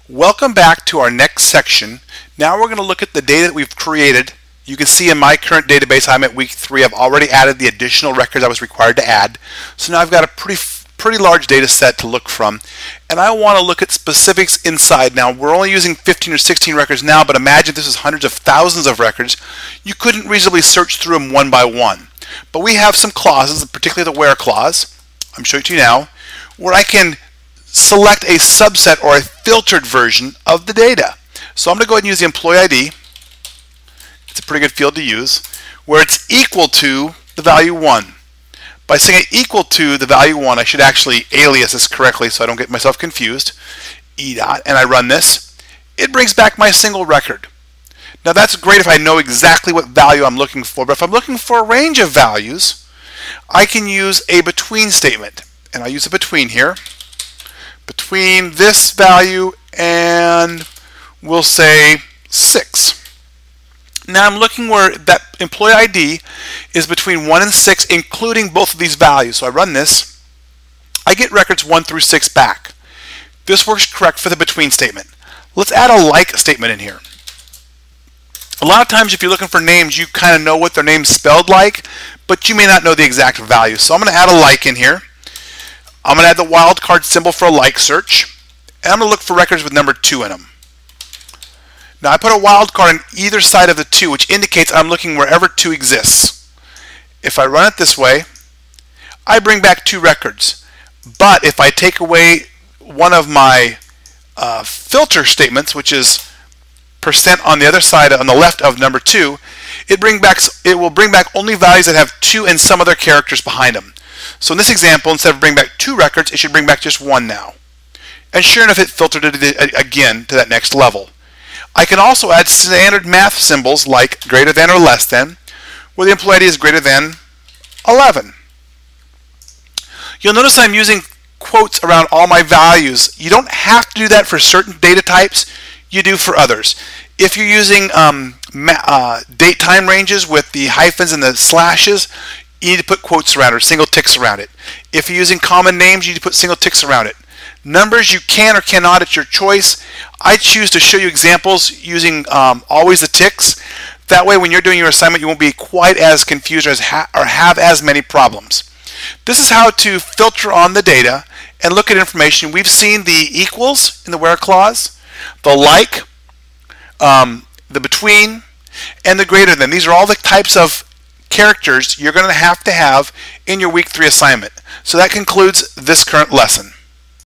Welcome back to our next section. Now we're going to look at the data that we've created. You can see in my current database I'm at week 3. I've already added the additional records I was required to add. So now I've got a pretty large data set to look from, and I want to look at specifics inside. Now we're only using 15 or 16 records now, but imagine this is hundreds of thousands of records. You couldn't reasonably search through them one by one. But we have some clauses, particularly the where clause, I'm showing it to you now, where I can select a subset or a filtered version of the data. So I'm going to go ahead and use the employee ID. It's a pretty good field to use, where it's equal to the value 1. By saying equal to the value 1, I should actually alias this correctly so I don't get myself confused. E dot, and I run this. It brings back my single record. Now that's great if I know exactly what value I'm looking for, but if I'm looking for a range of values, I can use a between statement. And I'll use a between here. Between this value and we'll say 6. Now I'm looking where that employee ID is between 1 and 6, including both of these values. So I run this. I get records 1 through 6 back. This works correct for the between statement. Let's add a like statement in here. A lot of times if you're looking for names, you kind of know what their name's spelled like, but you may not know the exact value. So I'm going to add a like in here. I'm going to add the wildcard symbol for a like search, and I'm going to look for records with number 2 in them. Now I put a wildcard on either side of the 2, which indicates I'm looking wherever 2 exists. If I run it this way, I bring back 2 records. But if I take away one of my filter statements, which is % on the other side, on the left of number 2, it will bring back only values that have 2 and some other characters behind them. So in this example, instead of bringing back 2 records, it should bring back just 1 now. And sure enough, it filtered it again to that next level. I can also add standard math symbols like greater than or less than, where the employee ID is greater than 11. You'll notice I'm using quotes around all my values. You don't have to do that for certain data types. You do for others. If you're using date time ranges with the hyphens and the slashes, you need to put quotes around it or single ticks around it. If you're using common names, you need to put single ticks around it. Numbers you can or cannot, it's your choice. I choose to show you examples using always the ticks. That way when you're doing your assignment, you won't be quite as confused or have as many problems. This is how to filter on the data and look at information. We've seen the equals in the where clause, the like, the between, and the greater than. These are all the types of characters you're going to have in your week 3 assignment. So that concludes this current lesson.